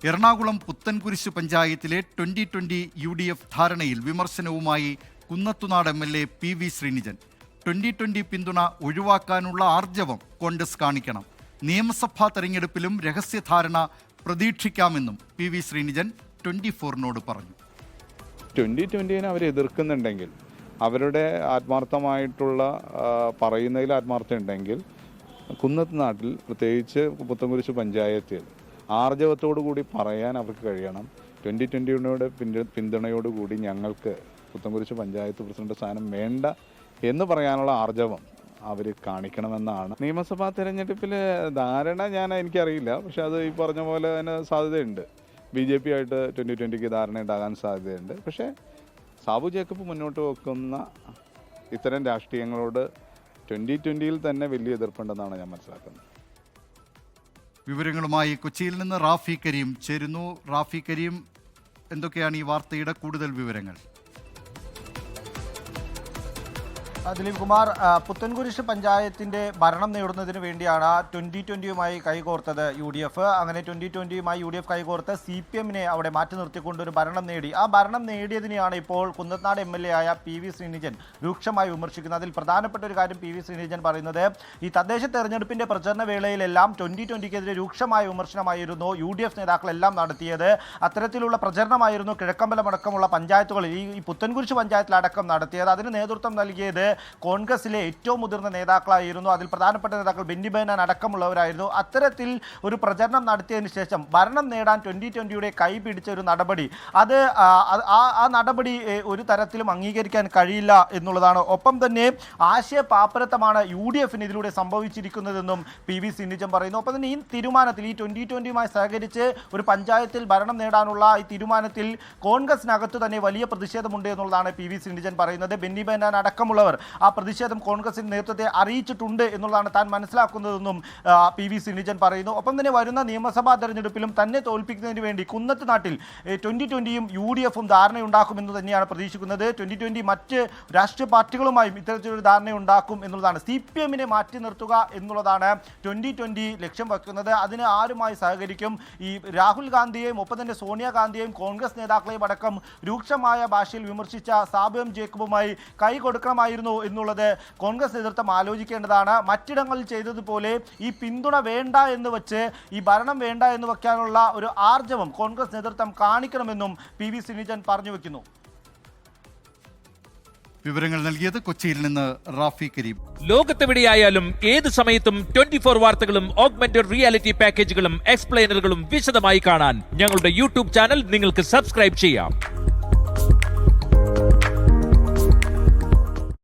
എറണാകുളം പുത്തൻകുരിശ് പഞ്ചായത്തിലെ 2020 UDF ധാരണയിൽ വിമർശനവുമായി കുന്നത്തുനാട് MLA PV ശ്രീനിജൻ. 2020 പിന്തുണ ഒഴിവാക്കാനുള്ള ആർജവം കോൺഗ്രസ് കാണിക്കണം. നിയമസഭാ തെരഞ്ഞെടുപ്പിലും രഹസ്യധാരണ പ്രതീക്ഷിക്കാമെന്നും PV ശ്രീനിജൻ 24-നോട് പറഞ്ഞു. 2020 അവർ എതിർക്കുന്നുണ്ടെങ്കിൽ, അവരുടെ ആത്മാർത്ഥമായിട്ടുള്ള പറയുന്നതിൽ ആത്മാർത്ഥം ഉണ്ടെങ്കിൽ, കുന്നത്തുനാട്ടിൽ പ്രത്യേകിച്ച് പുത്തൻകുരിശ് പഞ്ചായത്തിൽ ആർജവത്തോടു കൂടി പറയാൻ അവർക്ക് കഴിയണം. 2020-യുടെ പിന്തുണയോടുകൂടി ഞങ്ങൾക്ക് പുത്തൻകുരിശ് പഞ്ചായത്ത് പ്രസിഡന്റ് സ്ഥാനം വേണ്ട എന്ന് പറയാനുള്ള ആർജവം അവർ കാണിക്കണമെന്നാണ്. നിയമസഭാ തെരഞ്ഞെടുപ്പിൽ ധാരണ എനിക്കറിയില്ല, പക്ഷെ അത് ഈ പറഞ്ഞ പോലെ തന്നെ സാധ്യതയുണ്ട്. BJP ആയിട്ട് 2020-ക്ക് ധാരണ ഉണ്ടാകാൻ സാധ്യതയുണ്ട്. പക്ഷേ സാബു ജേക്കബ് മുന്നോട്ട് വെക്കുന്ന ഇത്തരം രാഷ്ട്രീയങ്ങളോട് 2020-ൽ തന്നെ വലിയ എതിർപ്പുണ്ടെന്നാണ് ഞാൻ മനസ്സിലാക്കുന്നത്. വിവരങ്ങളുമായി കൊച്ചിയിൽ നിന്ന് റാഫി കരീം ചേരുന്നു. റാഫി കരീം, എന്തൊക്കെയാണ് ഈ വാർത്തയുടെ കൂടുതൽ വിവരങ്ങൾ? ദിലീപ് കുമാർ, പുത്തൻകുരിശ് പഞ്ചായത്തിന്റെ ഭരണം നേടുന്നതിന് വേണ്ടിയാണ് 2020-യുമായി കൈകോർത്തത് UDF. അങ്ങനെ 2020-യുമായി UDF കൈകോർത്ത് CPM-നെ അവിടെ മാറ്റി നിർത്തിക്കൊണ്ട് ഒരു ഭരണം നേടി. ആ ഭരണം നേടിയതിനെയാണ് ഇപ്പോൾ കുന്നത്തുനാട് MLA ആയ PV ശ്രീനിജൻ രൂക്ഷമായി വിമർശിക്കുന്നത്. അതിൽ പ്രധാനപ്പെട്ട ഒരു കാര്യം PV ശ്രീനിജൻ പറയുന്നത്, ഈ തദ്ദേശ തെരഞ്ഞെടുപ്പിന്റെ പ്രചരണ വേളയിലെല്ലാം 2020-ക്കെതിരെ രൂക്ഷമായ വിമർശനമായിരുന്നു UDF നേതാക്കളെല്ലാം നടത്തിയത്. അത്തരത്തിലുള്ള പ്രചരണമായിരുന്നു കിഴക്കമ്പലമടക്കമുള്ള പഞ്ചായത്തുകളിൽ, ഈ പുത്തൻകുരിശ് പഞ്ചായത്തിലടക്കം നടത്തിയത്. അതിന് നേതൃത്വം നൽകിയത് കോൺഗ്രസിലെ ഏറ്റവും മുതിർന്ന നേതാക്കളായിരുന്നു. അതിൽ പ്രധാനപ്പെട്ട നേതാക്കൾ ബെന്നി ബെഹനാൻ അടക്കമുള്ളവരായിരുന്നു. അത്തരത്തിൽ ഒരു പ്രചരണം നടത്തിയതിനു ശേഷം ഭരണം നേടാൻ 2020-യുടെ കൈ പിടിച്ച ഒരു നടപടി, അത് ആ നടപടി ഒരു തരത്തിലും അംഗീകരിക്കാൻ കഴിയില്ല എന്നുള്ളതാണ്. ഒപ്പം തന്നെ ആശയ പാപ്പരത്വമാണ് UDF-ന് ഇതിലൂടെ സംഭവിച്ചിരിക്കുന്നതെന്നും PV ശ്രീനിജൻ പറയുന്നു. ഒപ്പം തന്നെ ഈ തീരുമാനത്തിൽ, ഈ 2020-യുമായി സഹകരിച്ച് ഒരു പഞ്ചായത്തിൽ ഭരണം നേടാനുള്ള ഈ തീരുമാനത്തിൽ കോൺഗ്രസിനകത്ത് തന്നെ വലിയ പ്രതിഷേധമുണ്ട് എന്നുള്ളതാണ് PV ശ്രീനിജൻ പറയുന്നത്. ബെന്നി ബെഹനാൻ അടക്കമുള്ളവർ ആ പ്രതിഷേധം കോൺഗ്രസിന്റെ നേതൃത്വത്തെ അറിയിച്ചിട്ടുണ്ട് എന്നുള്ളതാണ് താൻ മനസ്സിലാക്കുന്നതെന്നും PV ശ്രീനിജൻ പറയുന്നു. ഒപ്പം തന്നെ വരുന്ന നിയമസഭാ തെരഞ്ഞെടുപ്പിലും തന്നെ തോൽപ്പിക്കുന്നതിന് വേണ്ടി കുന്നത്തുനാട്ടിൽ 2020-യും UDF-ഉം ധാരണയുണ്ടാക്കുമെന്ന് തന്നെയാണ് പ്രതീക്ഷിക്കുന്നത്. 2020 മറ്റ് രാഷ്ട്രീയ പാർട്ടികളുമായും ഇത്തരത്തിലൊരു ധാരണയുണ്ടാക്കും എന്നുള്ളതാണ്. CPM-നെ മാറ്റി നിർത്തുക എന്നുള്ളതാണ് 2020 ലക്ഷ്യം വയ്ക്കുന്നത്. അതിന് ആരുമായി സഹകരിക്കും? ഈ രാഹുൽ ഗാന്ധിയെയും ഒപ്പം തന്നെ സോണിയാഗാന്ധിയെയും കോൺഗ്രസ് നേതാക്കളെയും അടക്കം രൂക്ഷമായ ഭാഷയിൽ വിമർശിച്ച സാബു ജേക്കബുമായി കൈ കൊടുക്കണമായിരുന്നു എന്നുള്ളത് കോൺഗ്രസ് നേതൃത്വം ആലോചിക്കേണ്ടതാണ്. മറ്റിടങ്ങളിൽ ചെയ്തതുപോലെ ഈ പിന്തുണ വേണ്ട എന്ന് വെച്ച്, ഈ ഭരണം വേണ്ട എന്ന് വയ്ക്കാനുള്ള ഒരു ആർജവം കോൺഗ്രസ് നേതൃത്വം കാണിക്കണമെന്നും PV ശ്രീനിജൻ പറഞ്ഞു വെക്കുന്നു. വിവരങ്ങൾ നൽകിയത് കൊച്ചിയിൽ നിന്ന് റാഫി കരീം. ലോകത്തെവിടെയായാലും ഏത് സമയത്തും 24 വാർത്തകളും ഓഗ്മെന്റഡ് റിയാലിറ്റി പാക്കേജുകളും എക്സ്പ്ലെയിനറുകളും വിശദമായി കാണാൻ ഞങ്ങളുടെ YouTube ചാനൽ നിങ്ങൾക്ക് സബ്സ്ക്രൈബ് ചെയ്യാം.